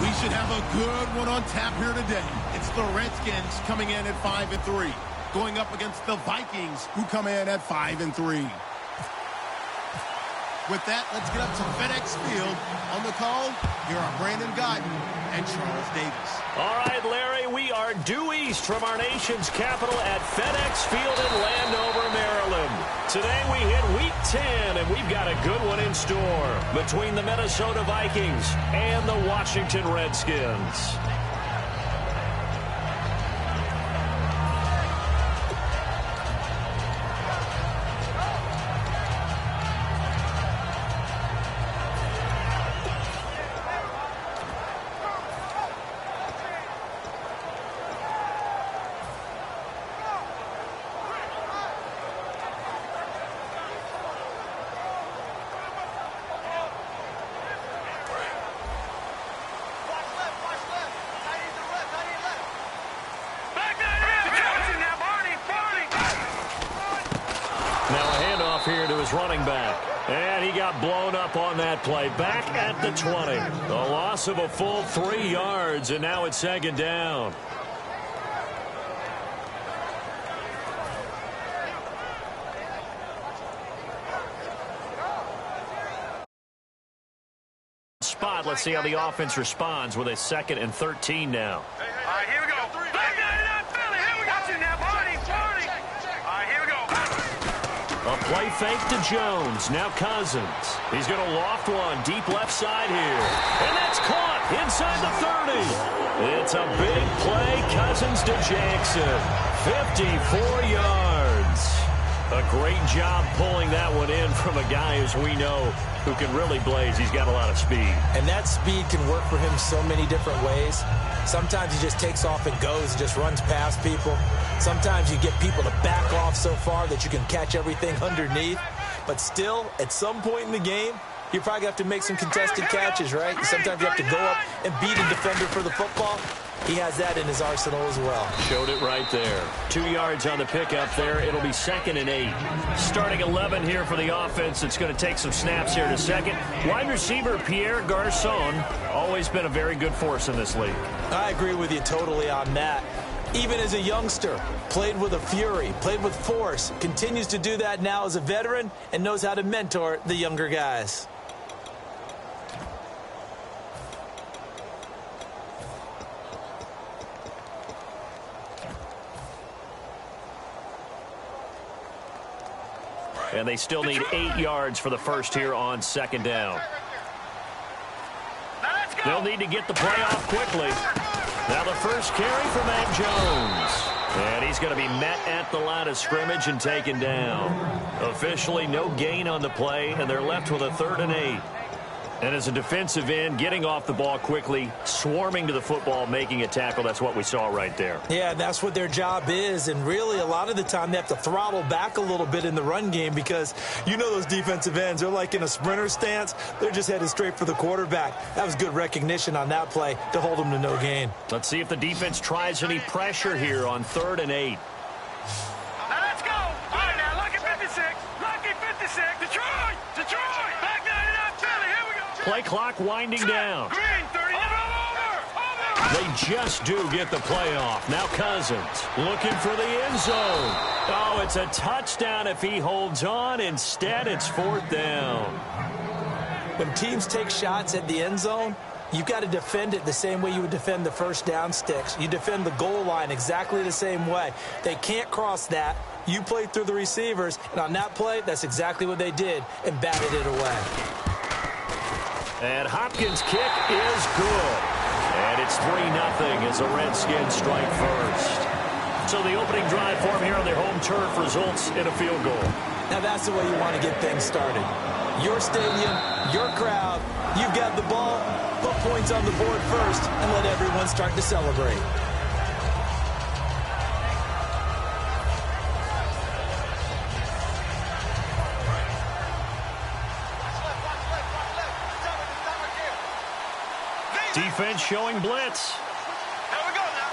We should have a good one on tap here today. It's the Redskins coming in at 5-3, going up against the Vikings, who come in at 5-3. With that, let's get up to FedEx Field. On the call, here are Brandon Guyton and Charles Davis. All right, Larry, we are due east from our nation's capital at FedEx Field in Landover, Maryland. Today we hit Week 10, and we've got a good one in store between the Minnesota Vikings and the Washington Redskins. Here to his running back, and he got blown up on that play. Back at the 20. A loss of a full 3 yards, and now it's second down. Spot. Let's see how the offense responds with a 2nd and 13 now. All right, here we go. Back 99 Philly. Here we got you now. Party. All right, here we go. A play fake to Jones. Now Cousins. He's going to loft one deep left side here. And that's caught inside the 30. It's a big play. Cousins to Jackson. 54 yards. A great job pulling that one in from a guy, as we know, who can really blaze. He's got a lot of speed. And that speed can work for him so many different ways. Sometimes he just takes off and goes and just runs past people. Sometimes you get people to back off so far that you can catch everything underneath. But still, at some point in the game, you probably have to make some contested catches, right? Sometimes you have to go up and beat a defender for the football. He has that in his arsenal as well. Showed it right there. 2 yards on the pickup there. It'll be 2nd and 8. Starting 11 here for the offense. It's going to take some snaps here in a second. Wide receiver Pierre Garçon, always been a very good force in this league. I agree with you totally on that. Even as a youngster, played with a fury, played with force, continues to do that now as a veteran, and knows how to mentor the younger guys. And they still need 8 yards for the first here on 2nd down. They'll need to get the play off quickly. Now the first carry for Matt Jones. And he's going to be met at the line of scrimmage and taken down. Officially no gain on the play, and they're left with a 3rd and 8. And as a defensive end, getting off the ball quickly, swarming to the football, making a tackle, that's what we saw right there. Yeah, that's what their job is. And really, a lot of the time, they have to throttle back a little bit in the run game because you know those defensive ends, they're like in a sprinter stance. They're just headed straight for the quarterback. That was good recognition on that play to hold them to no gain. Let's see if the defense tries any pressure here on 3rd and 8. Now let's go. All right, now, lucky 56. Lucky 56. Detroit. Back 99 Philly. Here we go. Play clock winding down. Green, 30. Over. They just do get the playoff. Now Cousins looking for the end zone. Oh, it's a touchdown if he holds on. Instead, it's 4th down. When teams take shots at the end zone, you've got to defend it the same way you would defend the first down sticks. You defend the goal line exactly the same way. They can't cross that. You play through the receivers, and on that play, that's exactly what they did and batted it away. And Hopkins' kick is good. And it's 3-0 as the Redskins strike first. So the opening drive for them here on their home turf results in a field goal. Now that's the way you want to get things started. Your stadium, your crowd, you've got the ball, put points on the board first, and let everyone start to celebrate. Defense showing blitz. Here we go now.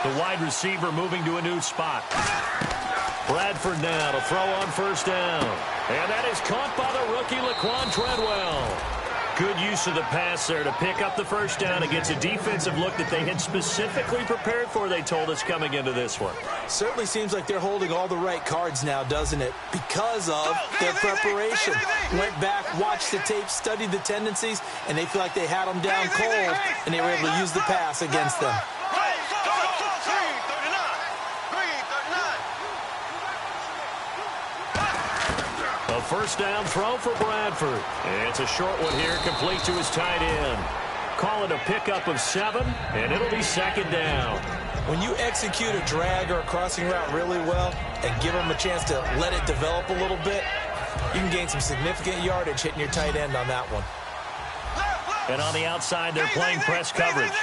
The wide receiver moving to a new spot. Bradford now to throw on 1st down. And that is caught by the rookie Laquan Treadwell. Good use of the pass there to pick up the first down against a defensive look that they had specifically prepared for, they told us, coming into this one. Certainly seems like they're holding all the right cards now, doesn't it? Because of their preparation. Went back, watched the tape, studied the tendencies, and they feel like they had them down cold, and they were able to use the pass against them. A first down throw for Bradford. It's a short one here, complete to his tight end. Call it a pickup of 7, and it'll be second down. When you execute a drag or a crossing route really well and give them a chance to let it develop a little bit, you can gain some significant yardage hitting your tight end on that one. And on the outside, they're playing press coverage.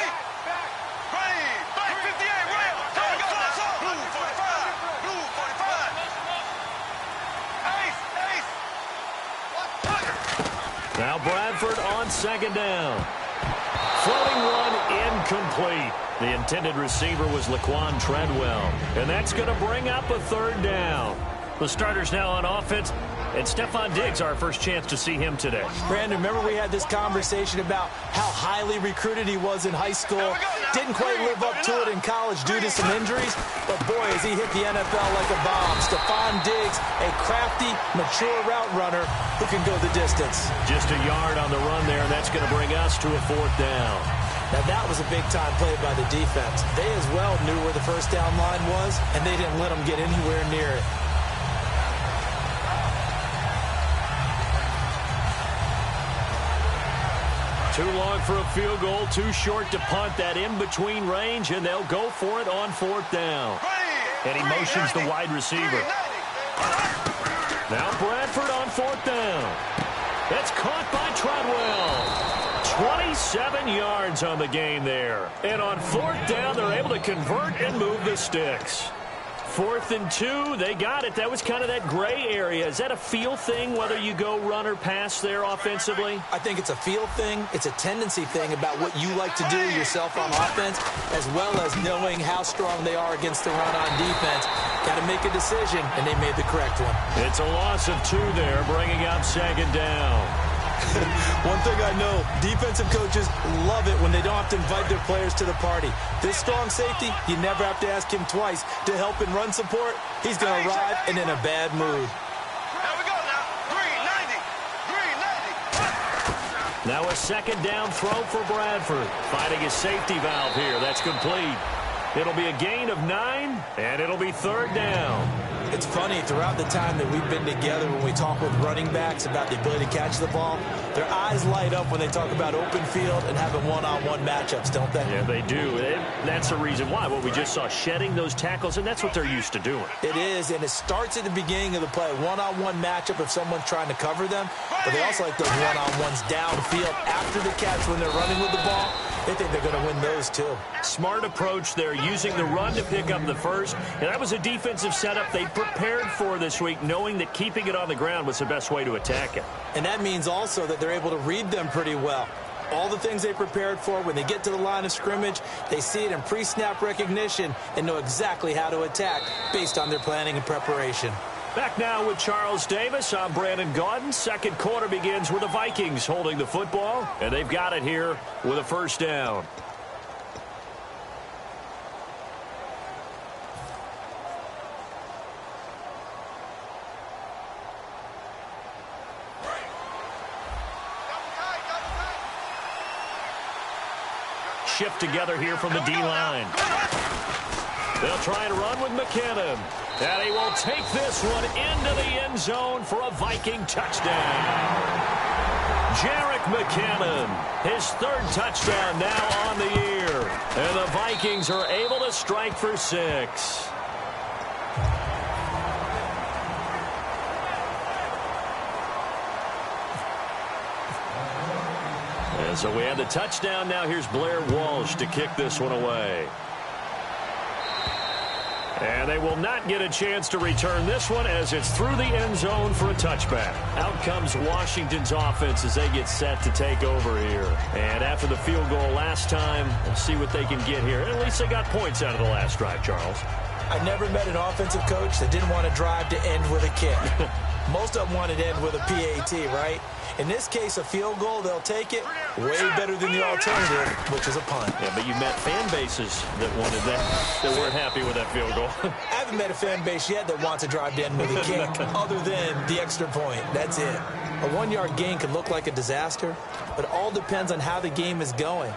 Now Bradford on second down. Floating one incomplete. The intended receiver was Laquan Treadwell. And that's going to bring up a third down. The starters now on offense. And Stephon Diggs, our first chance to see him today. Brandon, remember we had this conversation about how highly recruited he was in high school. Didn't quite live up to it in college due to some injuries. But boy, has he hit the NFL like a bomb. Stephon Diggs, a crafty, mature route runner who can go the distance. Just a yard on the run there, and that's going to bring us to a fourth down. Now that was a big-time play by the defense. They as well knew where the first down line was, and they didn't let them get anywhere near it. Too long for a field goal, too short to punt. That in-between range, and they'll go for it on fourth down. And he motions the wide receiver. Now Bradford on fourth down. It's caught by Treadwell. 27 yards on the game there. And on fourth down, they're able to convert and move the sticks. 4th and 2, they got it. That was kind of that gray area. Is that a feel thing, whether you go run or pass there offensively? I think it's a feel thing. It's a tendency thing about what you like to do yourself on offense, as well as knowing how strong they are against the run on defense. Got to make a decision, and they made the correct one. It's a loss of 2 there, bringing up second down. One thing I know, defensive coaches love it when they don't have to invite their players to the party. This strong safety, you never have to ask him twice to help in run support. He's going to arrive and in a bad mood. There we go now. 390. Now a second down throw for Bradford. Finding his safety valve here. That's complete. It'll be a gain of 9, and it'll be third down. It's funny, throughout the time that we've been together, when we talk with running backs about the ability to catch the ball, their eyes light up when they talk about open field and having one-on-one matchups, don't they? Yeah, they do. That's the reason why. What we just saw, shedding those tackles, and that's what they're used to doing. It is, and it starts at the beginning of the play. One-on-one matchup if someone's trying to cover them, but they also like those one-on-ones downfield after the catch when they're running with the ball. They think they're going to win those, too. Smart approach there, using the run to pick up the first. And that was a defensive setup they prepared for this week, knowing that keeping it on the ground was the best way to attack it. And that means also that they're able to read them pretty well. All the things they prepared for, when they get to the line of scrimmage, they see it in pre-snap recognition and know exactly how to attack based on their planning and preparation. Back now with Charles Davis. I'm Brandon Gaudin. Second quarter begins with the Vikings holding the football, and they've got it here with a first down. Shift together here from the D-line. They'll try to run with McKinnon. And he will take this one into the end zone for a Viking touchdown. Jerick McKinnon, his third touchdown now on the year. And the Vikings are able to strike for 6. And so we have the touchdown. Now here's Blair Walsh to kick this one away. And they will not get a chance to return this one as it's through the end zone for a touchback. Out comes Washington's offense as they get set to take over here. And after the field goal last time, we'll see what they can get here. At least they got points out of the last drive, Charles. I never met an offensive coach that didn't want to drive to end with a kick. Most of them want it to end with a PAT, right? In this case, a field goal, they'll take it way better than the alternative, which is a punt. Yeah, but you met fan bases that wanted that weren't happy with that field goal. I haven't met a fan base yet that wants to drive to end with a kick other than the extra point. That's it. A 1-yard gain could look like a disaster, but it all depends on how the game is going.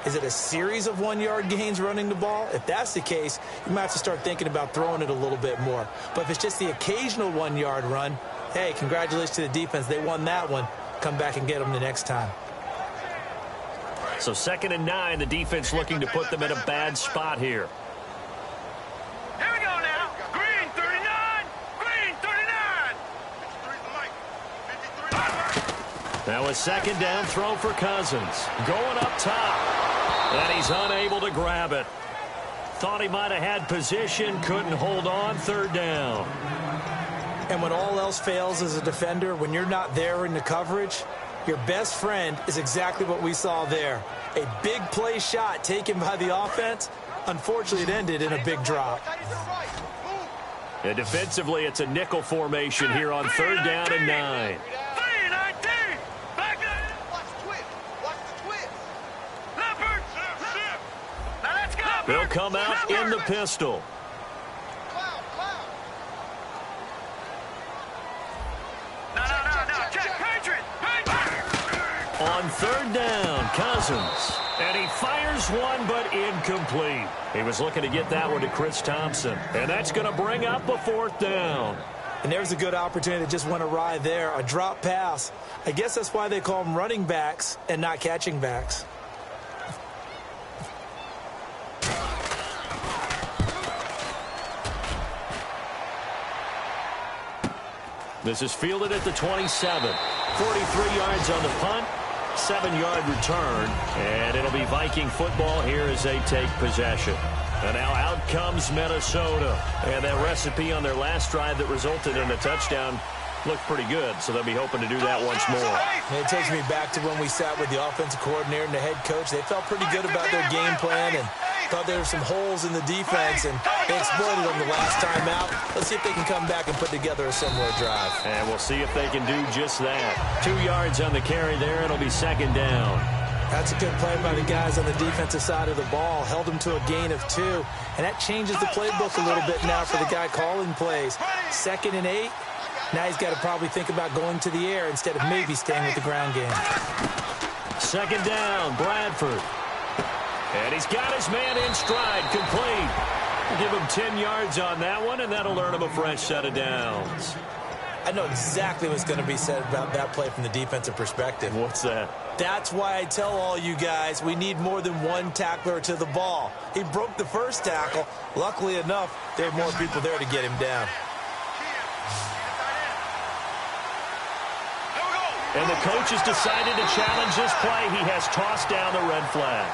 Is it a series of 1-yard gains running the ball? If that's the case, you might have to start thinking about throwing it a little bit more. But if it's just the occasional 1-yard run, hey, congratulations to the defense. They won that one. Come back and get them the next time. So 2nd and 9, the defense looking to put them in a bad spot here. Here we go now. Green 39. Green 39. Now a 2nd down throw for Cousins. Going up top. And he's unable to grab it. Thought he might have had position. Couldn't hold on. 3rd down. And when all else fails as a defender, when you're not there in the coverage, your best friend is exactly what we saw there. A big play shot taken by the offense. Unfortunately, it ended in a big drop. And defensively, it's a nickel formation here on 3rd down and 9. They'll come out in the pistol. On 3rd down, Cousins. And he fires one, but incomplete. He was looking to get that one to Chris Thompson. And that's going to bring up a 4th down. And there's a good opportunity that just went awry there. A drop pass. I guess that's why they call them running backs and not catching backs. This is fielded at the 27. 43 yards on the punt. 7-yard return. And it'll be Viking football here as they take possession. And now out comes Minnesota. And that recipe on their last drive that resulted in a touchdown looked pretty good. So they'll be hoping to do that once more. And it takes me back to when we sat with the offensive coordinator and the head coach. They felt pretty good about their game plan and thought there were some holes in the defense, and they exploited them the last time out. Let's see if they can come back and put together a similar drive. And we'll see if they can do just that. 2 yards on the carry there. It'll be 2nd down. That's a good play by the guys on the defensive side of the ball. Held them to a gain of 2. And that changes the playbook a little bit now for the guy calling plays. 2nd and 8. Now he's got to probably think about going to the air instead of maybe staying with the ground game. 2nd down, Bradford. And he's got his man in stride, complete. Give him 10 yards on that one, and that'll earn him a fresh set of downs. I know exactly what's going to be said about that play from the defensive perspective. What's that? That's why I tell all you guys we need more than one tackler to the ball. He broke the first tackle. Luckily enough, there are more people there to get him down. And the coach has decided to challenge this play. He has tossed down the red flag.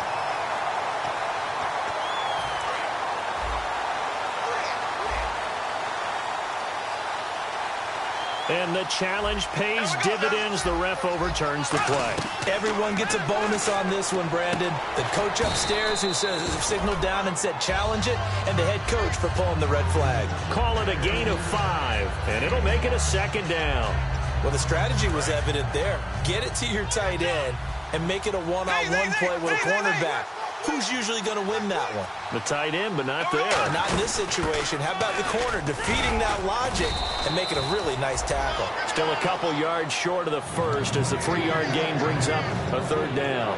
And the challenge pays dividends. The ref overturns the play. Everyone gets a bonus on this one, Brandon. The coach upstairs who signaled down and said challenge it, and the head coach for pulling the red flag. Call it a gain of 5, and it'll make it a 2nd down. Well, the strategy was evident there. Get it to your tight end and make it a one-on-one play with a cornerback. Who's usually going to win that one? The tight end, but not there. Not in this situation. How about the corner defeating that logic and making a really nice tackle? Still a couple yards short of the first as the 3-yard gain brings up a 3rd down.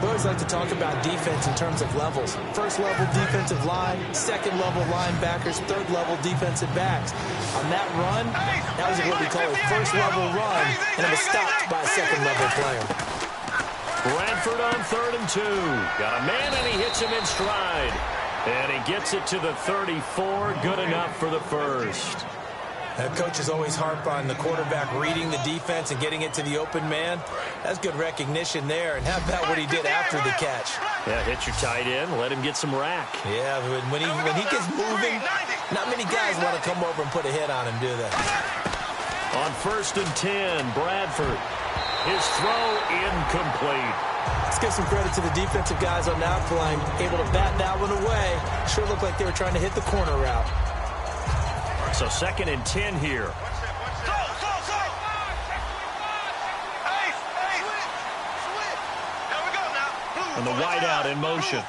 We always like to talk about defense in terms of levels. 1st level defensive line, 2nd level linebackers, 3rd level defensive backs. On that run, that was what we call a 1st level run, and it was stopped by a 2nd level player. Bradford on 3rd and 2. Got a man, and he hits him in stride. And he gets it to the 34. Good enough for the first. Coaches always harp on the quarterback reading the defense and getting it to the open man. That's good recognition there. And how about what he did after the catch? Yeah, hit your tight end, let him get some rack. Yeah, when he gets moving, not many guys want to come over and put a hit on him, do they? On 1st and 10, Bradford. His throw incomplete. Let's give some credit to the defensive guys on that flank. Able to bat that one away. Sure looked like they were trying to hit the corner route. So 2nd and 10 here. And the wideout in motion.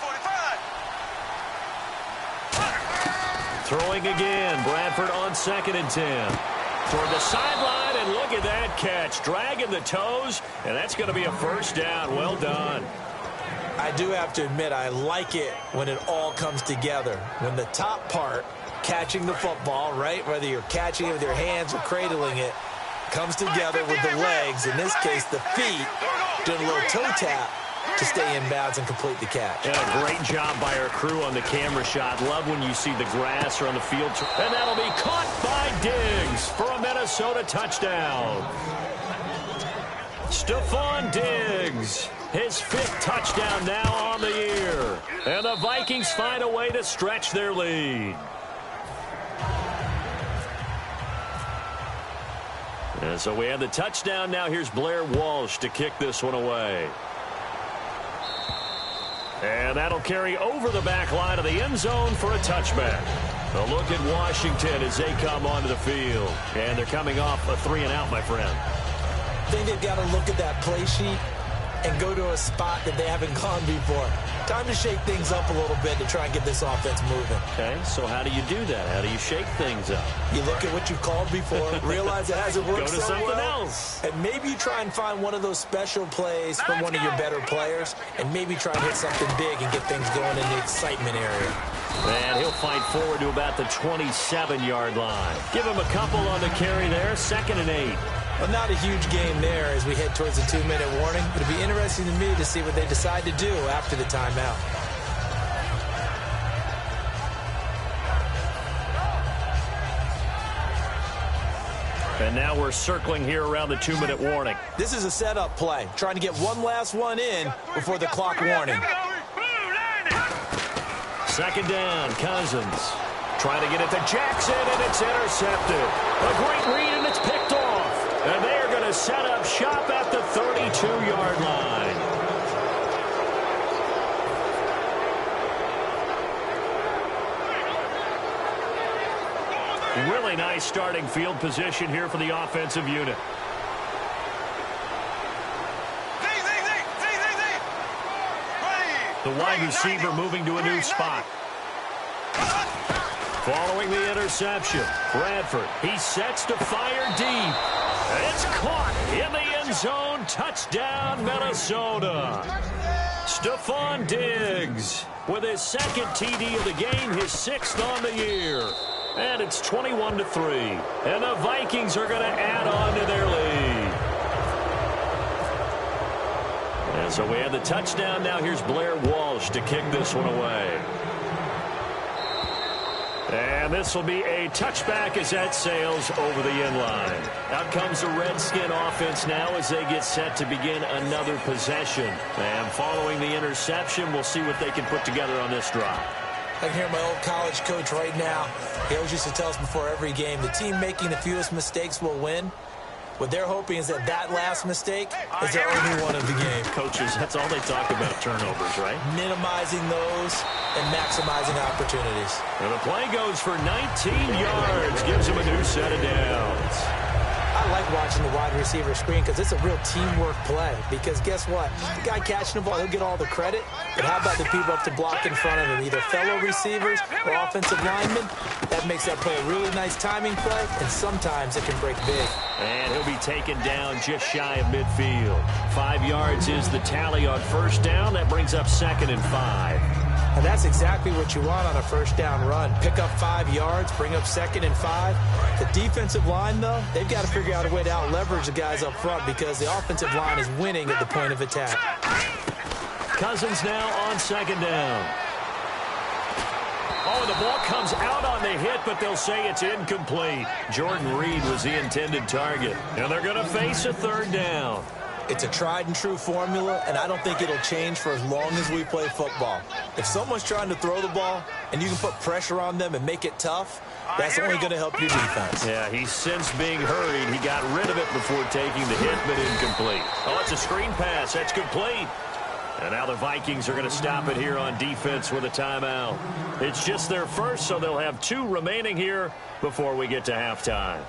Throwing again. Bradford on 2nd and 10. Toward the sideline, and look at that catch. Dragging the toes, and that's going to be a first down. Well done. I do have to admit, I like it when it all comes together. When the top part, catching the football, right, whether you're catching it with your hands or cradling it, comes together with the legs, in this case the feet, doing a little toe tap to stay in bounds and complete the catch. Yeah, great job by our crew on the camera shot. Love when you see the grass or on the field. And that'll be caught by Diggs for a Minnesota touchdown. Stephon Diggs, his 5th touchdown now on the year. And the Vikings find a way to stretch their lead. And so we have the touchdown. Now here's Blair Walsh to kick this one away. And that'll carry over the back line of the end zone for a touchback. A look at Washington as they come onto the field. And they're coming off a 3-and-out, my friend. I think they've got to look at that play sheet and go to a spot that they haven't gone before. Time to shake things up a little bit to try and get this offense moving. Okay, so how do you do that? How do you shake things up? You look at what you've called before, realize it hasn't worked Go to so something well, else. and maybe you try and find one of those special plays from one of your better players, and maybe try and hit something big and get things going in the excitement area. And he'll fight forward to about the 27-yard line. Give him a couple on the carry there, 2nd and 8. Well, not a huge game there as we head towards the 2-minute warning. It'll be interesting to me to see what they decide to do after the timeout. And now we're circling here around the 2-minute warning. This is a setup play, trying to get one last one in before the clock warning. 2nd down, Cousins. Trying to get it to Jackson, and it's intercepted. A great read, and it's picked off. And they are going to set up shop at the 32-yard line. Really nice starting field position here for the offensive unit. The wide receiver moving to a new spot. Following the interception, Bradford, he sets to fire deep. It's caught in the end zone. Touchdown, Minnesota. Stephon Diggs with his 2nd TD of the game, his 6th on the year. And it's 21-3. And the Vikings are going to add on to their lead. And so we have the touchdown. Now here's Blair Walsh to kick this one away. And this will be a touchback as that sails over the end line. Out comes the Redskin offense now as they get set to begin another possession. And following the interception, we'll see what they can put together on this drive. I can hear my old college coach right now. He always used to tell us before every game, the team making the fewest mistakes will win. What they're hoping is that that last mistake is their only one of the game. Coaches, that's all they talk about, turnovers, right? Minimizing those and maximizing opportunities. And the play goes for 19 yards, gives him a new set of downs. I like watching the wide receiver screen because it's a real teamwork play. Because guess what? The guy catching the ball, he'll get all the credit. But how about the people up to block in front of him, either fellow receivers or offensive linemen? That makes that play a really nice timing play, and sometimes it can break big. And he'll be taken down just shy of midfield. 5 yards is the tally on first down. That brings up 2nd and 5. And that's exactly what you want on a first down run. Pick up 5 yards, bring up 2nd and 5. The defensive line, though, they've got to figure out a way to out-leverage the guys up front because the offensive line is winning at the point of attack. Cousins now on 2nd down. Oh, the ball comes out on the hit, but they'll say it's incomplete. Jordan Reed was the intended target. And they're going to face a 3rd down. It's a tried-and-true formula, and I don't think it'll change for as long as we play football. If someone's trying to throw the ball and you can put pressure on them and make it tough, that's only going to help your defense. Yeah, he's since being hurried. He got rid of it before taking the hit, but incomplete. Oh, it's a screen pass. That's complete. And now the Vikings are going to stop it here on defense with a timeout. It's just their first, so they'll have 2 remaining here before we get to halftime.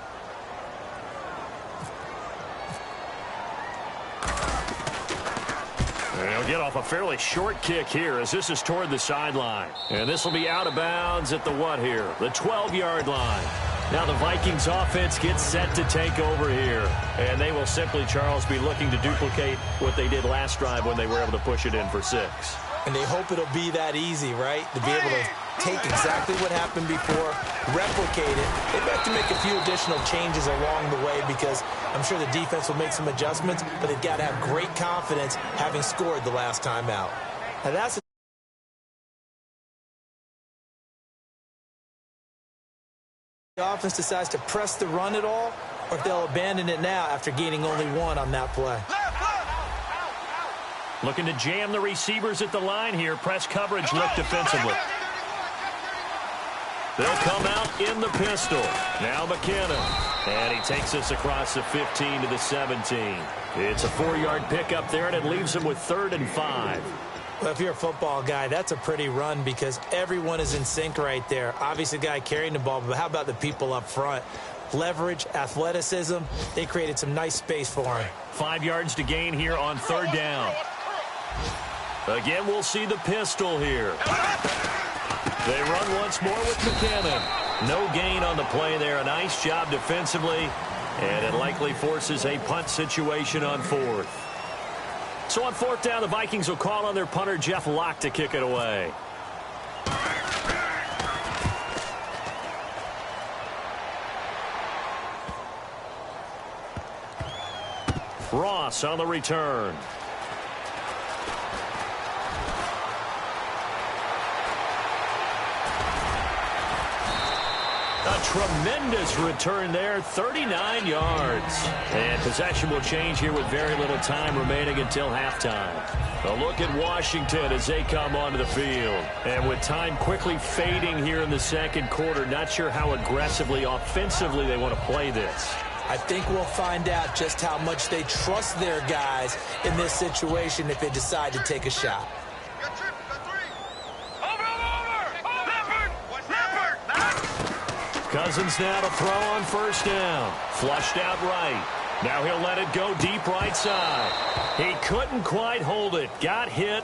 And They'll get off a fairly short kick here as this is toward the sideline. And this will be out of bounds at the what here? The 12-yard line. Now the Vikings offense gets set to take over here. And they will simply, Charles, be looking to duplicate what they did last drive when they were able to push it in for 6. And they hope it'll be that easy, right? To be able to take exactly what happened before, replicate it. They've got to make a few additional changes along the way because I'm sure the defense will make some adjustments, but they've got to have great confidence having scored the last time out. Now that's the offense decides to press the run at all, or if they'll abandon it now after gaining only 1 on that play. Looking to jam the receivers at the line here. Press coverage look defensively. They'll come out in the pistol. Now McKinnon. And he takes us across the 15 to the 17. It's a 4-yard pickup there, and it leaves him with 3rd and 5. Well, if you're a football guy, that's a pretty run because everyone is in sync right there. Obviously, the guy carrying the ball, but how about the people up front? Leverage, athleticism, they created some nice space for him. 5 yards to gain here on 3rd down. Again, we'll see the pistol here. They run once more with McKinnon. No gain on the play there. A nice job defensively, and it likely forces a punt situation on 4th. So on 4th down, the Vikings will call on their punter, Jeff Locke, to kick it away. Ross on the return. A tremendous return there, 39 yards. And possession will change here with very little time remaining until halftime. A look at Washington as they come onto the field. And with time quickly fading here in the second quarter, not sure how aggressively, offensively they want to play this. I think we'll find out just how much they trust their guys in this situation if they decide to take a shot. Cousins now to throw on 1st down. Flushed out right. Now he'll let it go deep right side. He couldn't quite hold it. Got hit.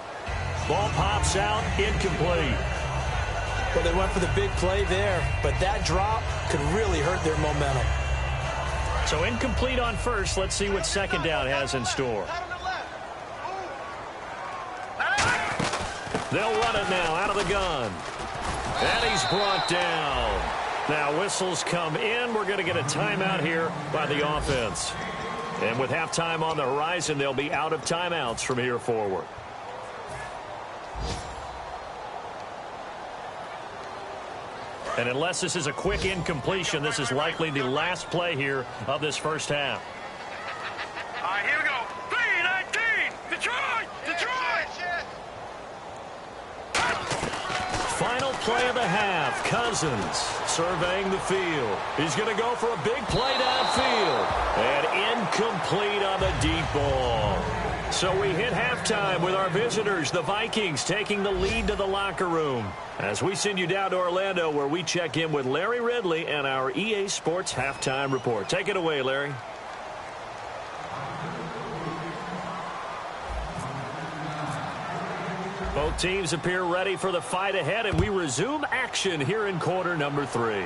Ball pops out. Incomplete. Well, they went for the big play there, but that drop could really hurt their momentum. So incomplete on 1st. Let's see what 2nd down has in store. They'll run it now out of the gun. And he's brought down. Now whistles come in. We're going to get a timeout here by the offense. And with halftime on the horizon, they'll be out of timeouts from here forward. And unless this is a quick incompletion, this is likely the last play here of this first half. All right, here we go. 3-19. Detroit! Detroit! Final play of the half. Cousins surveying the field. He's going to go for a big play downfield. And incomplete on the deep ball. So we hit halftime with our visitors, the Vikings, taking the lead to the locker room. As we send you down to Orlando, where we check in with Larry Ridley and our EA Sports Halftime Report. Take it away, Larry. Both teams appear ready for the fight ahead, and we resume action here in quarter number 3.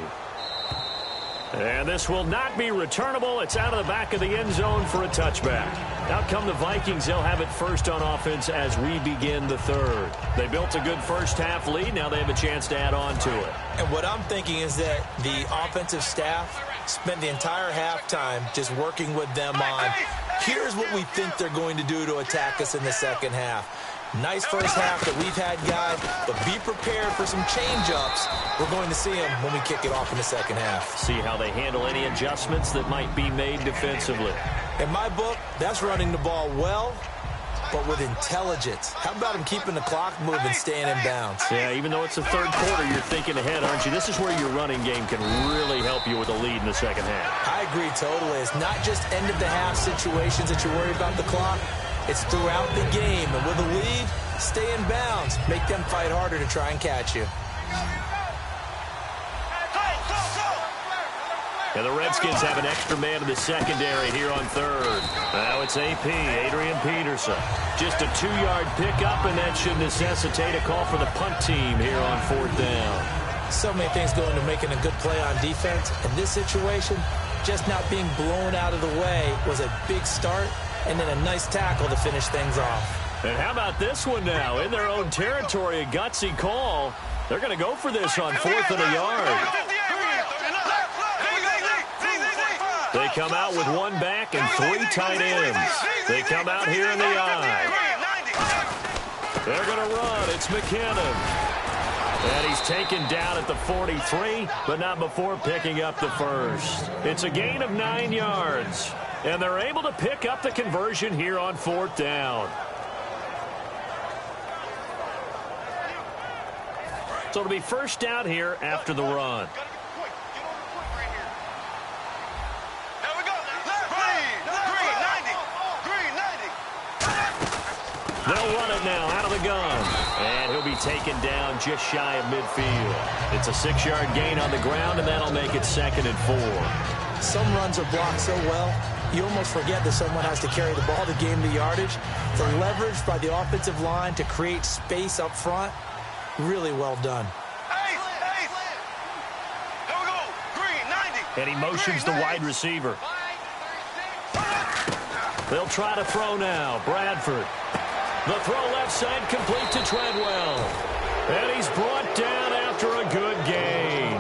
And this will not be returnable. It's out of the back of the end zone for a touchback. Out come the Vikings. They'll have it first on offense as we begin the 3rd. They built a good first half lead. Now they have a chance to add on to it. And what I'm thinking is that the offensive staff spent the entire halftime just working with them on, here's what we think they're going to do to attack us in the second half. Nice first half that we've had, guys, but be prepared for some change-ups. We're going to see them when we kick it off in the second half. See how they handle any adjustments that might be made defensively. In my book, that's running the ball well, but with intelligence. How about him keeping the clock moving, staying in bounds? Yeah, even though it's the 3rd quarter, you're thinking ahead, aren't you? This is where your running game can really help you with a lead in the second half. I agree totally. It's not just end-of-the-half situations that you worry about the clock. It's throughout the game. And with a lead, stay in bounds. Make them fight harder to try and catch you. And the Redskins have an extra man in the secondary here on third. Now it's AP, Adrian Peterson. Just a 2-yard pickup, and that should necessitate a call for the punt team here on fourth down. So many things go into making a good play on defense. In this situation, just not being blown out of the way was a big start, and then a nice tackle to finish things off. And how about this one now? In their own territory, a gutsy call. They're going to go for this on 4th and a yard. They come out with 1 back and 3 tight ends. They come out here in the I. They're going to run. It's McKinnon. And he's taken down at the 43, but not before picking up the first. It's a gain of 9 yards. And they're able to pick up the conversion here on 4th down. So it'll be first down here after the run. They'll run it now out of the gun. And he'll be taken down just shy of midfield. It's a 6-yard gain on the ground, and that'll make it 2nd and 4. Some runs are blocked so well, you almost forget that someone has to carry the ball to gain the yardage. The leverage by the offensive line to create space up front, really well done. And he motions the wide receiver. They'll try to throw now. Bradford. The throw left side complete to Treadwell. And he's brought down after a good gain.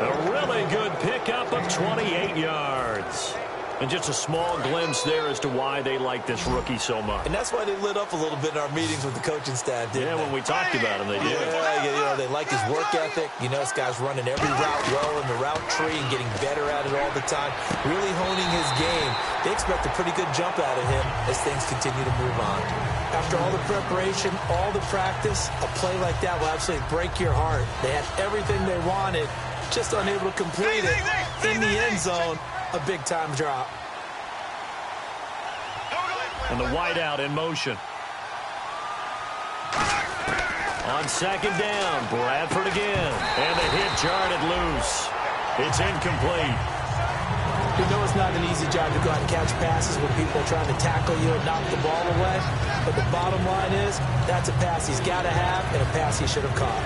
A really good pickup of 28 yards. And just a small glimpse there as to why they like this rookie so much. And that's why they lit up a little bit in our meetings with the coaching staff, didn't they? When we talked about him, they did. Yeah, they like his work ethic. You know, this guy's running every route well in the route tree and getting better at it all the time, really honing his game. They expect a pretty good jump out of him as things continue to move on. After all the preparation, all the practice, a play like that will absolutely break your heart. They had everything they wanted, just unable to complete it in the end zone. A big-time drop. And the wideout in motion. On 2nd down, Bradford again. And the hit jarred it loose. It's incomplete. You know it's not an easy job to go out and catch passes when people are trying to tackle you and knock the ball away. But the bottom line is, that's a pass he's got to have and a pass he should have caught.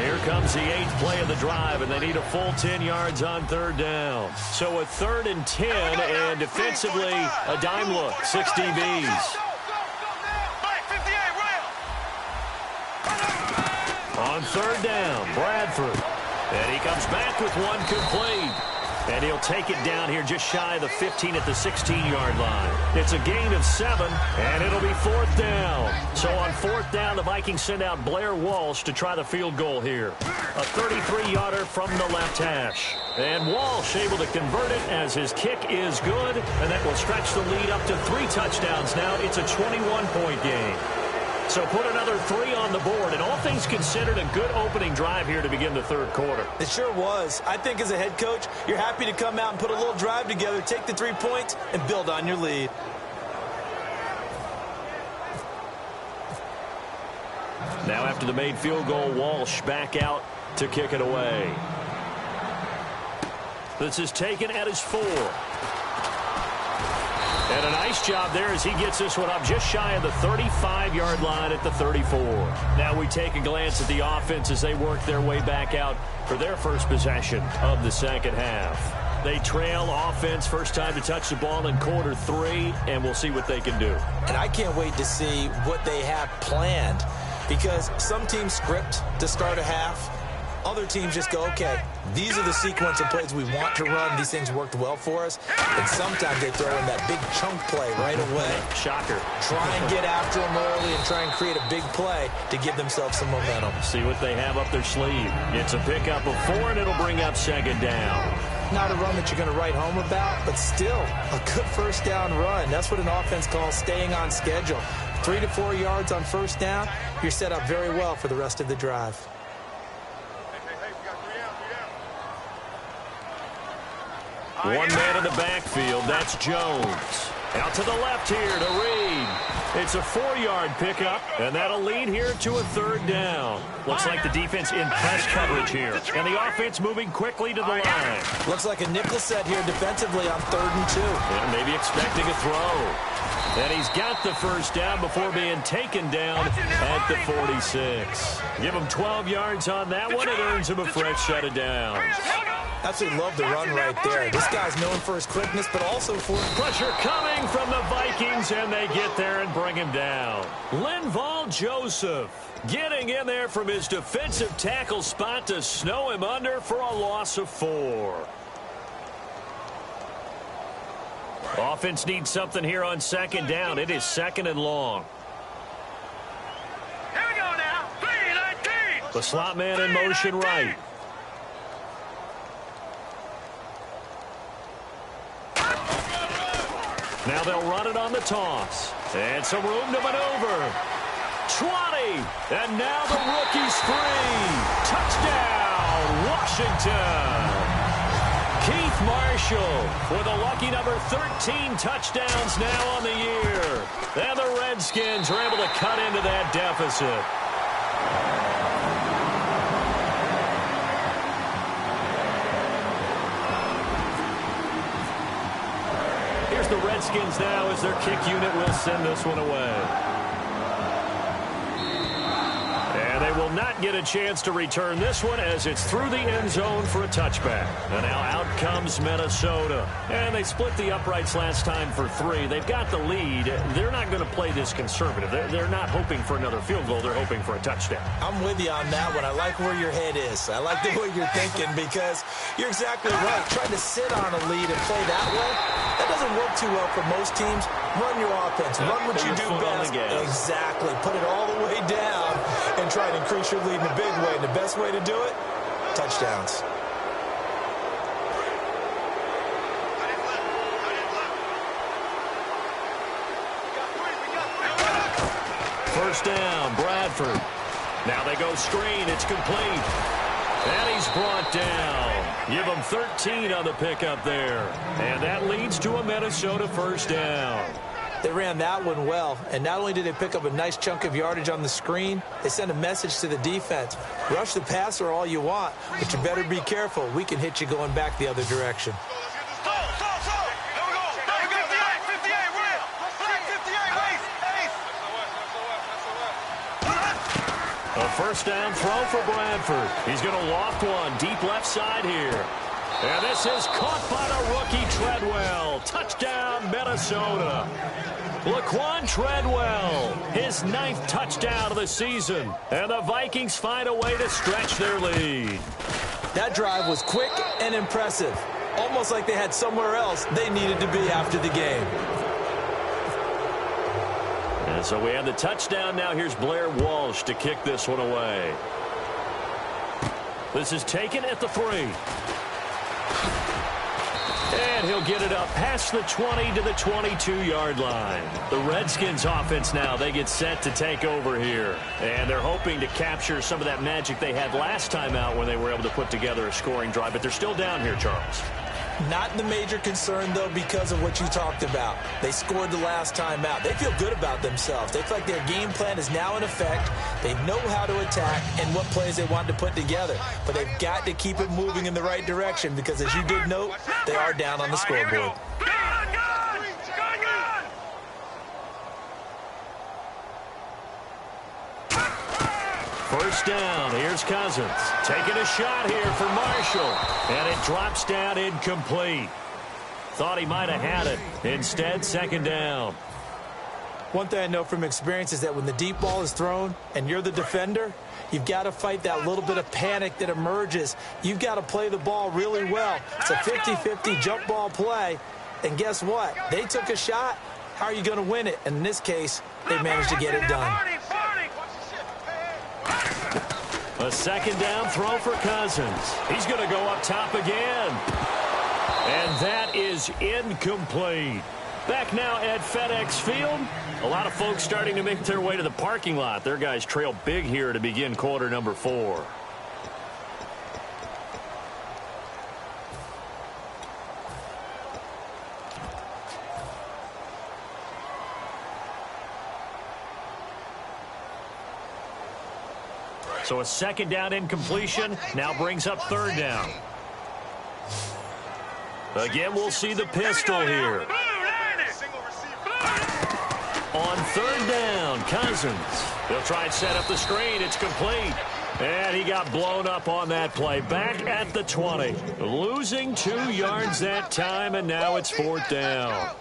Here comes the 8th play of the drive, and they need a full 10 yards on 3rd down. So a 3rd and 10, and defensively, a dime look, 6 DBs. On 3rd down, Bradford. And he comes back with 1 complete. And he'll take it down here just shy of the 15 at the 16-yard line. It's a gain of 7, and it'll be 4th down. So on 4th down, the Vikings send out Blair Walsh to try the field goal here. A 33-yarder from the left hash. And Walsh able to convert it as his kick is good, and that will stretch the lead up to 3 touchdowns now. It's a 21-point game. So put another 3 on the board, and all things considered, a good opening drive here to begin the 3rd quarter. It sure was. I think as a head coach, you're happy to come out and put a little drive together, take the 3 points, and build on your lead. Now after the made field goal, Walsh back out to kick it away. This is taken at his 4. And a nice job there as he gets this one up just shy of the 35-yard line at the 34. Now we take a glance at the offense as they work their way back out for their first possession of the 2nd half. They trail offense, first time to touch the ball in quarter 3, and we'll see what they can do. And I can't wait to see what they have planned, because some teams script to start a half. Other teams just go, okay, these are the sequence of plays we want to run. These things worked well for us. And sometimes they throw in that big chunk play right away. Shocker. Try and get after them early and try and create a big play to give themselves some momentum. See what they have up their sleeve. It's a pickup of 4, and it'll bring up 2nd down. Not a run that you're going to write home about, but still a good first down run. That's what an offense calls staying on schedule. 3 to 4 yards on first down, you're set up very well for the rest of the drive. One man in the backfield, that's Jones. Out to the left here to Reed. It's a 4-yard pickup, and that'll lead here to a 3rd down. Looks like the defense in press coverage here, and the offense moving quickly to the line. Looks like a nickel set here defensively on 3rd and 2. And maybe expecting a throw. And he's got the 1st down before being taken down at the 46. Give him 12 yards on that one. It earns him a fresh set of downs. Absolutely love the run right there. This guy's known for his quickness, but also for... Pressure coming from the Vikings, and they get there and bring him down. Linval Joseph getting in there from his defensive tackle spot to snow him under for a loss of 4. Offense needs something here on 2nd down. It is 2nd and long. Here we go now. 3-19. The slot man in motion right. Now they'll run it on the toss. And some room to maneuver. 20. And now the rookie's free. Touchdown, Washington. Keith Marshall with a lucky number 13 touchdowns now on the year. And the Redskins are able to cut into that deficit. Here's the Redskins now as their kick unit will send this one away. And they will not get a chance to return this one as it's through the end zone for a touchback. And now out comes Minnesota. And they split the uprights last time for 3. They've got the lead. They're not going to play this conservative. They're not hoping for another field goal. They're hoping for a touchdown. I'm with you on that one. I like where your head is. I like the way you're thinking because you're exactly right. Trying to sit on a lead and play that way, that doesn't work too well for most teams. Run your offense. Run what you do best. Exactly. Put it all the way down and try to increase your lead in a big way. And the best way to do it, touchdowns. First down, Bradford. Now they go screen. It's complete. And he's brought down. Give him 13 on the pickup there. And that leads to a Minnesota first down. They ran that one well, and not only did they pick up a nice chunk of yardage on the screen, they sent a message to the defense. Rush the passer all you want, but you better be careful. We can hit you going back the other direction. A first down throw for Bradford. He's going to loft one deep left side here. And this is caught by the rookie Treadwell. Touchdown, Minnesota. Laquan Treadwell, his 9th touchdown of the season. And the Vikings find a way to stretch their lead. That drive was quick and impressive. Almost like they had somewhere else they needed to be after the game. And so we have the touchdown now. Here's Blair Walsh to kick this one away. This is taken at the 3. And he'll get it up past the 20 to the 22-yard line. The Redskins offense now, they get set to take over here. And they're hoping to capture some of that magic they had last time out when they were able to put together a scoring drive. But they're still down here, Charles. Not the major concern, though, because of what you talked about. They scored the last time out. They feel good about themselves. They feel like their game plan is now in effect. They know how to attack and what plays they want to put together. But they've got to keep it moving in the right direction because, as you did note, they are down on the scoreboard. First down, here's Cousins. Taking a shot here for Marshall. And it drops down incomplete. Thought he might have had it. Instead, second down. One thing I know from experience is that when the deep ball is thrown and you're the defender, you've got to fight that little bit of panic that emerges. You've got to play the ball really well. It's a 50-50 jump ball play. And guess what? They took a shot. How are you going to win it? And in this case, they managed to get it done. A second down throw for Cousins. He's going to go up top again. And that is incomplete. Back now at FedEx Field. A lot of folks starting to make their way to the parking lot. Their guys trail big here to begin quarter number 4. So a second down incompletion now brings up third down. Again, we'll see the pistol here. On third down, Cousins. They'll try and set up the screen. It's complete. And he got blown up on that play. Back at the 20. Losing 2 yards that time, and now it's fourth down.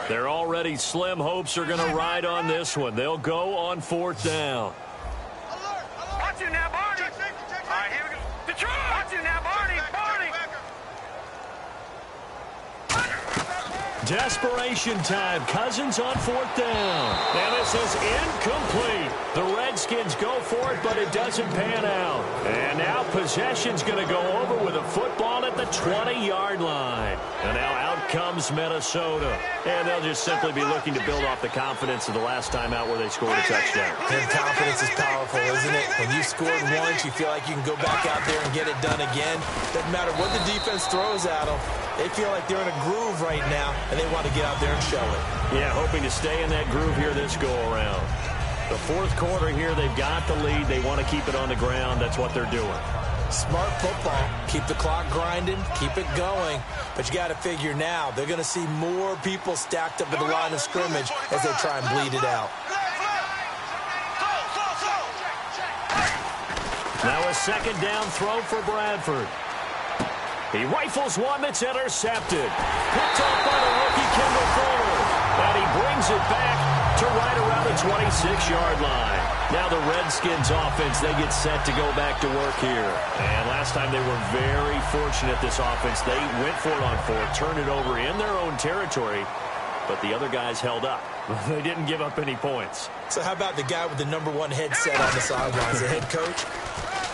Their already slim hopes are going to ride on this one. They'll go on fourth down. Watch it now, Barney. All right, here we go. Detroit. Watch it now, Barney. Desperation time. Cousins on fourth down. And this is incomplete. The Redskins go for it, but it doesn't pan out. And now possession's going to go over with a football at the 20-yard line. And now out comes Minnesota. And they'll just simply be looking to build off the confidence of the last time out where they scored a touchdown. And confidence is powerful, isn't it? When you scored once, you feel like you can go back out there and get it done again. Doesn't matter what the defense throws at them. They feel like they're in a groove right now, and they want to get out there and show it. Yeah, hoping to stay in that groove here this go-around. The fourth quarter here, they've got the lead. They want to keep it on the ground. That's what they're doing. Smart football. Keep the clock grinding. Keep it going. But you got to figure now, they're going to see more people stacked up at the line of scrimmage as they try and bleed it out. Now a second down throw for Bradford. He rifles one that's intercepted. Picked off by the rookie Kendall Fuller. And he brings it back to right around the 26-yard line. Now the Redskins offense, they get set to go back to work here. And last time they were very fortunate, this offense. They went for it on fourth, turned it over in their own territory, but the other guys held up. They didn't give up any points. So how about the guy with the #1 headset on the sidelines, the head coach?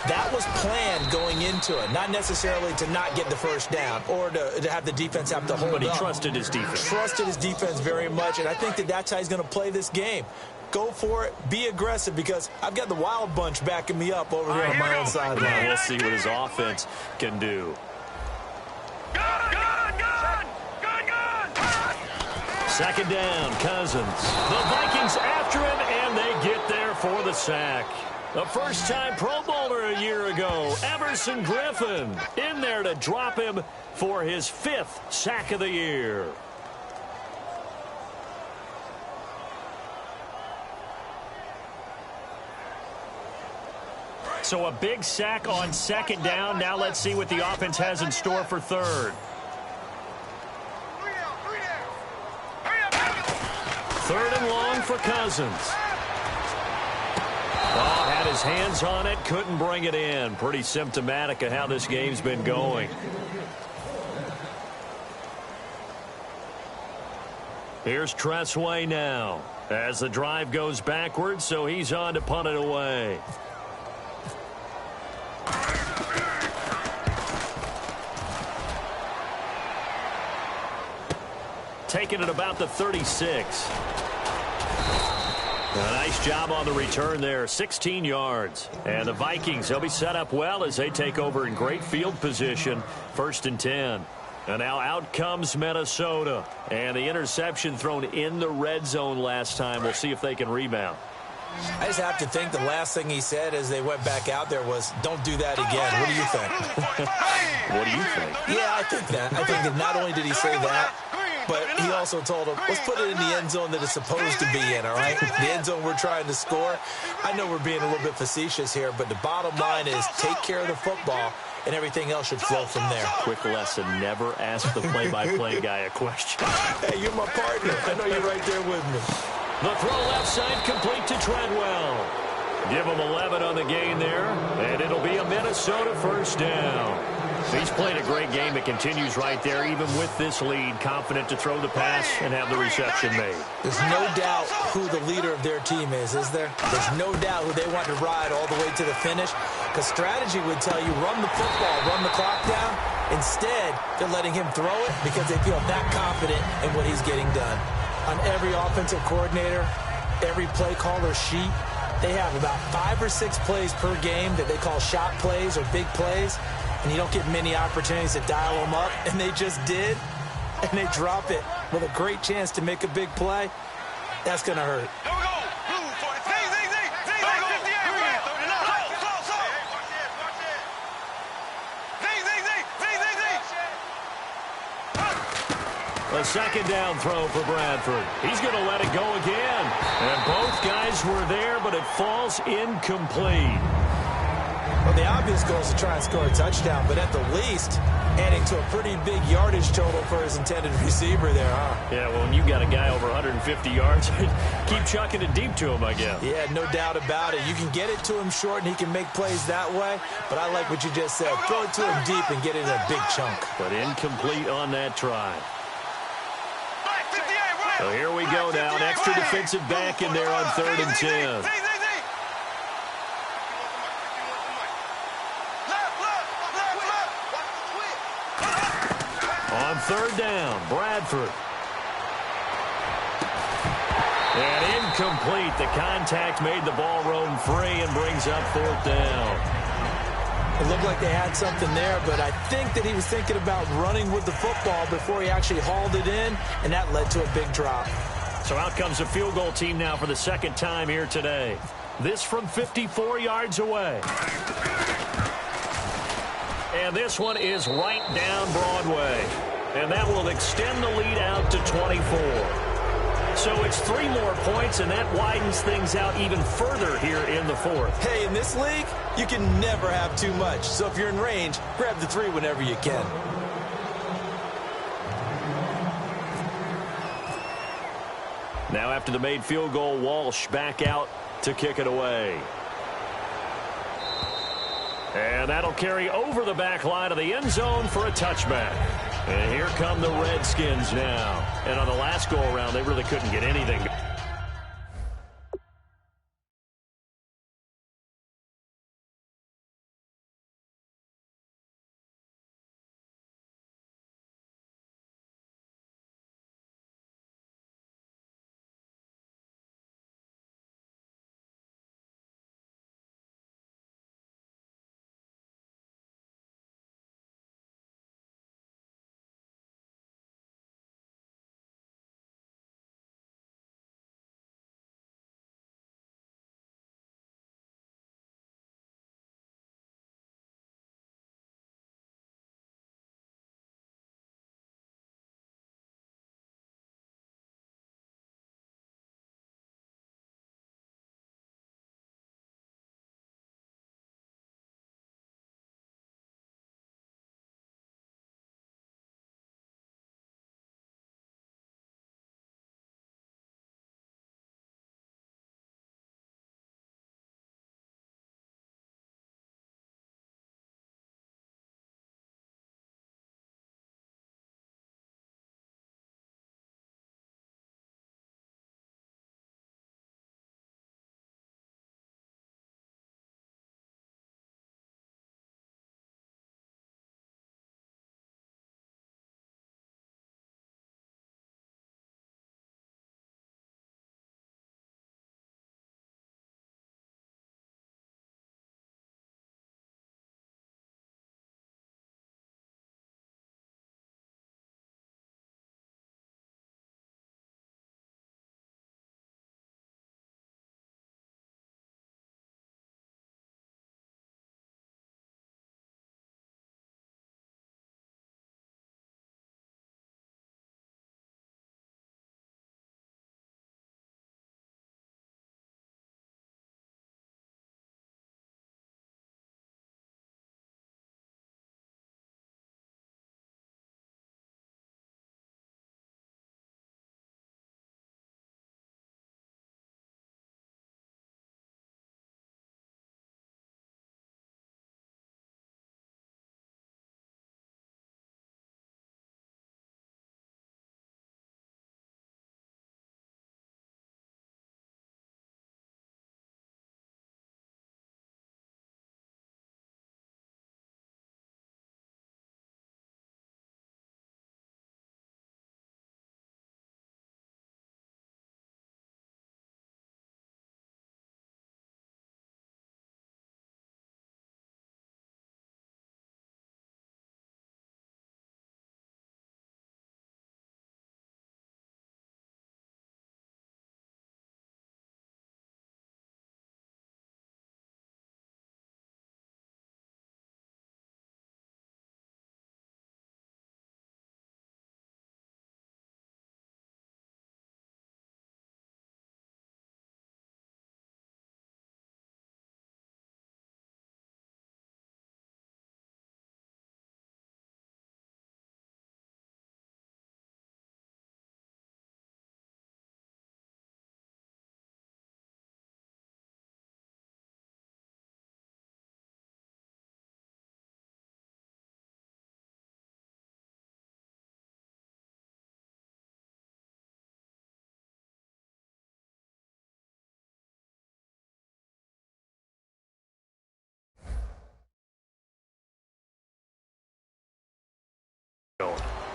That was planned going into it, not necessarily to not get the first down or to have the defense have to hold up. But he trusted his defense. Trusted his defense very much, and I think that's how he's going to play this game. Go for it. Be aggressive, because I've got the wild bunch backing me up over here on my own sideline. We'll see what his offense can do. Second down, Cousins. The Vikings after him, and they get there for the sack. A first-time Pro Bowler a year ago, Everson Griffin, in there to drop him for his 5th sack of the year. So a big sack on second down. Now let's see what the offense has in store for third. Third and long for Cousins. Oh, had his hands on it, couldn't bring it in. Pretty symptomatic of how this game's been going. Here's Tressway now as the drive goes backwards, so he's on to punt it away. Taking it about the 36. A nice job on the return there, 16 yards. And the Vikings, they'll be set up well as they take over in great field position, 1st and 10. And now out comes Minnesota. And the interception thrown in the red zone last time. We'll see if they can rebound. I just have to think the last thing he said as they went back out there was, don't do that again. What do you think? What do you think? Yeah, I think that. I think that not only did he say that, but he also told him, let's put it in the end zone that it's supposed to be in, all right? The end zone we're trying to score. I know we're being a little bit facetious here, but the bottom line is take care of the football, and everything else should flow from there. Quick lesson, never ask the play-by-play guy a question. Hey, you're my partner. I know you're right there with me. The throw left side complete to Treadwell. Give him 11 on the gain there, and it'll be a Minnesota first down. He's played a great game. It continues right there, even with this lead, confident to throw the pass and have the reception made. There's no doubt who the leader of their team is there? There's no doubt who they want to ride all the way to the finish, because strategy would tell you run the football, run the clock down. Instead, they're letting him throw it because they feel that confident in what he's getting done. On every offensive coordinator, every play caller sheet, They have about 5 or 6 plays per game that they call shot plays or big plays, and you don't get many opportunities to dial them up, and they just did, and they drop it with a great chance to make a big play. That's going to hurt. Here we go. Blue 45. Back 58. Close. A second down throw for Bradford. He's going to let it go again. And both guys were there, but it falls incomplete. Well, the obvious goal is to try and score a touchdown, but at the least, adding to a pretty big yardage total for his intended receiver there, huh? Yeah, well, when you got a guy over 150 yards, keep chucking it deep to him, I guess. Yeah, no doubt about it. You can get it to him short, and he can make plays that way, but I like what you just said. Throw it to him deep and get it in a big chunk. But incomplete on that try. So here we go now, an extra defensive back in there on 3rd and 10. On 3rd down, Bradford. And incomplete. The contact made the ball roam free and brings up 4th down. It looked like they had something there, but I think that he was thinking about running with the football before he actually hauled it in, and that led to a big drop. So out comes the field goal team now for the second time here today. This from 54 yards away. And this one is right down Broadway. And that will extend the lead out to 24. So it's 3 more points, and that widens things out even further here in the 4th. Hey, in this league, you can never have too much. So if you're in range, grab the 3 whenever you can. Now after the made field goal, Walsh back out to kick it away. And that'll carry over the back line of the end zone for a touchback. And here come the Redskins now. And on the last go-around, they really couldn't get anything.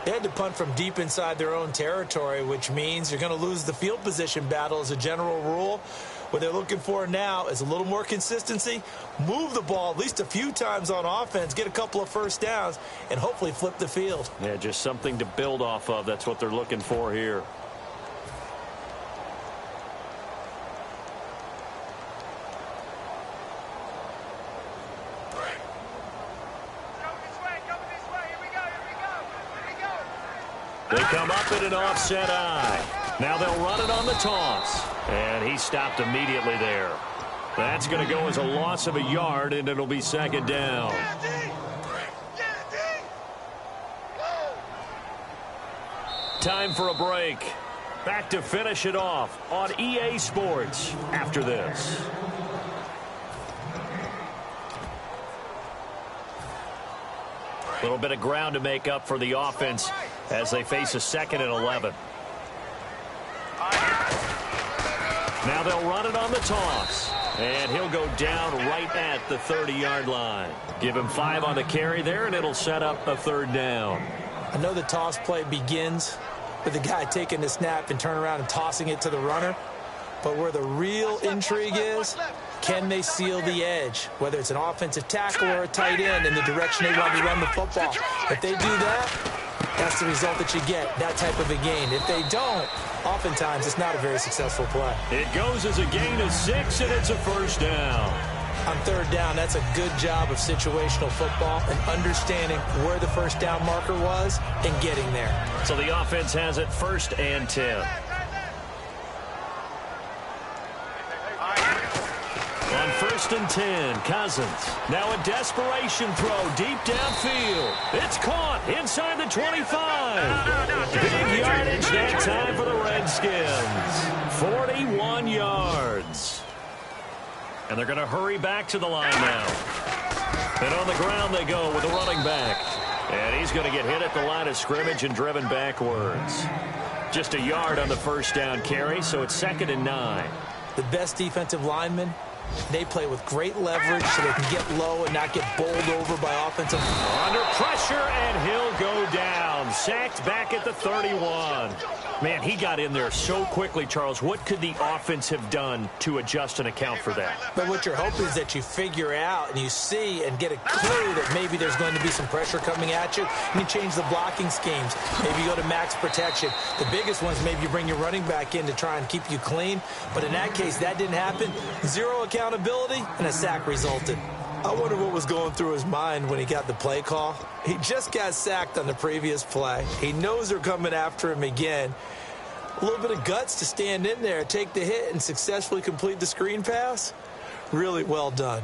They had to punt from deep inside their own territory, which means you're going to lose the field position battle as a general rule. What they're looking for now is a little more consistency, move the ball at least a few times on offense, get a couple of first downs, and hopefully flip the field. Yeah, just something to build off of. That's what they're looking for here. They come up in an offset eye. Now they'll run it on the toss. And he stopped immediately there. That's going to go as a loss of a yard, and it'll be second down. Time for a break. Back to finish it off on EA Sports after this. A little bit of ground to make up for the offense as they face a 2nd and 11. Now they'll run it on the toss. And he'll go down right at the 30-yard line. Give him 5 on the carry there, and it'll set up a 3rd down. I know the toss play begins with the guy taking the snap and turning around and tossing it to the runner. But where the real intrigue is, can they seal the edge? Whether it's an offensive tackle or a tight end in the direction they want to run the football. If they do that, that's the result that you get, that type of a gain. If they don't, oftentimes it's not a very successful play. It goes as a gain of 6, and it's a 1st down. On 3rd down, that's a good job of situational football and understanding where the 1st down marker was and getting there. So the offense has it 1st and 10. On 1st and 10, Cousins. Now a desperation throw deep downfield. It's caught inside the 25. Big yardage that time for the Redskins. 41 yards. And they're going to hurry back to the line now. And on the ground they go with the running back. And he's going to get hit at the line of scrimmage and driven backwards. Just a yard on the 1st down carry, so it's 2nd and 9. The best defensive linemen, they play with great leverage so they can get low and not get bowled over by offensive. Under pressure, and he'll go down. Sacked back at the 31. Man, he got in there so quickly, Charles. What could the offense have done to adjust and account for that? But what you're hoping is that you figure out and you see and get a clue that maybe there's going to be some pressure coming at you. And you change the blocking schemes. Maybe you go to max protection. The biggest ones, maybe you bring your running back in to try and keep you clean. But in that case, that didn't happen. 0 accountability, and a sack resulted. I wonder what was going through his mind when he got the play call. He just got sacked on the previous play. He knows they're coming after him again. A little bit of guts to stand in there, take the hit, and successfully complete the screen pass. Really well done.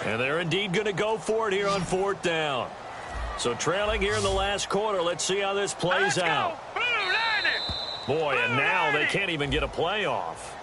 And they're indeed going to go for it here on 4th down. So trailing here in the last quarter. Let's see how this plays out. Boy, and now they can't even get a play off.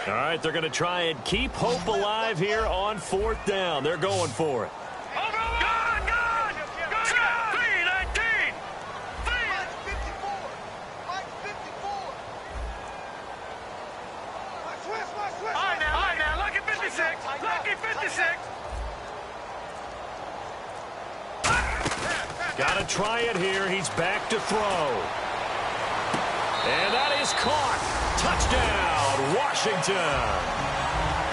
All right, they're going to try and keep hope alive here on 4th down. They're going for it. Got to try it here. He's back to throw. And that is caught. Touchdown, Washington.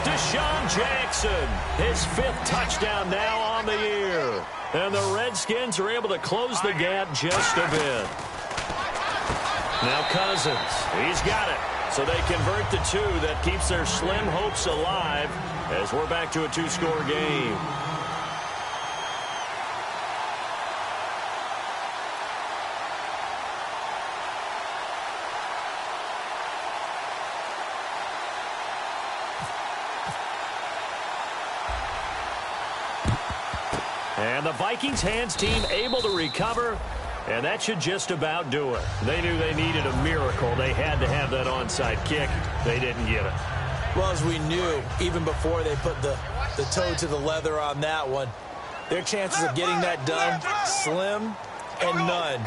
Deshaun Jackson, his 5th touchdown now on the year. And the Redskins are able to close the gap just a bit. Now Cousins, he's got it. So they convert the 2. That keeps their slim hopes alive as we're back to a 2-score game. And the Vikings hands team able to recover, and that should just about do it. They knew they needed a miracle. They had to have that onside kick. They didn't get it. Well, as we knew, even before they put the toe to the leather on that one, their chances of getting that done, slim and none.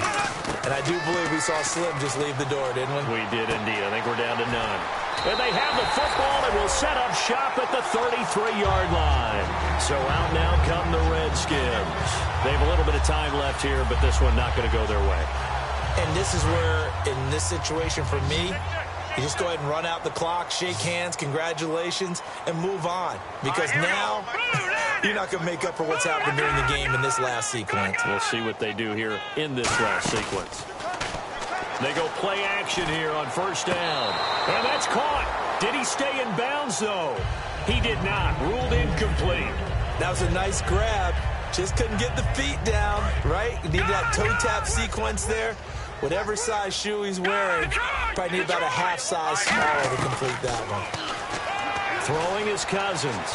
And I do believe we saw Slim just leave the door, didn't we? We did indeed. I think we're down to none. And they have the football and will set up shop at the 33-yard line. So out now come the Redskins. They have a little bit of time left here, but this one not going to go their way. And this is where, in this situation for me, you just go ahead and run out the clock, shake hands, congratulations, and move on. Because now you're not going to make up for what's happened during the game in this last sequence. We'll see what they do here in this last sequence. They go play action here on first down. And that's caught. Did he stay in bounds, though? He did not. Ruled incomplete. That was a nice grab. Just couldn't get the feet down, right? Needed that toe tap sequence there. Whatever size shoe he's wearing, probably need about a half size smaller to complete that one. Throwing his Cousins.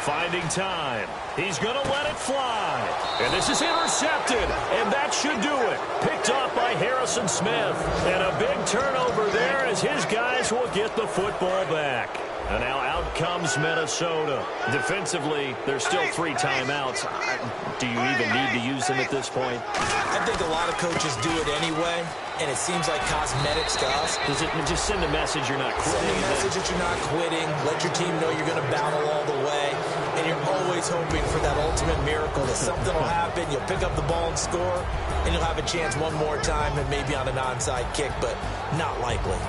Finding time. He's going to let it fly. And this is intercepted. And that should do it. Picked off by Harrison Smith. And a big turnover there as his guys will get the football back. And now out comes Minnesota. Defensively, there's still 3 timeouts. Do you even need to use them at this point? I think a lot of coaches do it anyway, and it seems like cosmetics to us. Does it just send a message you're not quitting? Send a message that you're not quitting. Let your team know you're going to battle all the way. And you're always hoping for that ultimate miracle that something will happen, you'll pick up the ball and score, and you'll have a chance one more time and maybe on an onside kick, but not likely.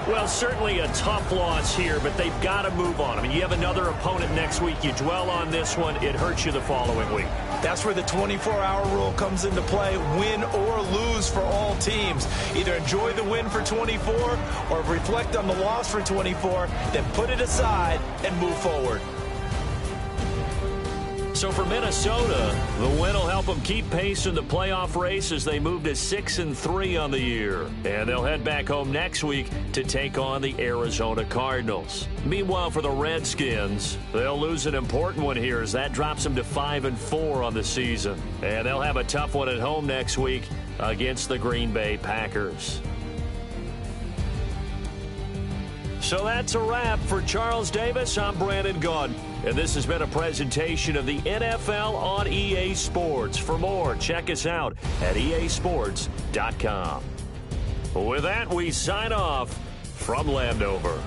Well, certainly a tough loss here, but they've got to move on. I mean, you have another opponent next week. You dwell on this one, it hurts you the following week. That's where the 24-hour rule comes into play, win or lose for all teams. Either enjoy the win for 24 or reflect on the loss for 24, then put it aside and move forward. So for Minnesota, the win will help them keep pace in the playoff race as they move to 6-3 on the year. And they'll head back home next week to take on the Arizona Cardinals. Meanwhile, for the Redskins, they'll lose an important one here as that drops them to 5-4 on the season. And they'll have a tough one at home next week against the Green Bay Packers. So that's a wrap for Charles Davis. I'm Brandon Gaudin, and this has been a presentation of the NFL on EA Sports. For more, check us out at easports.com. With that, we sign off from Landover.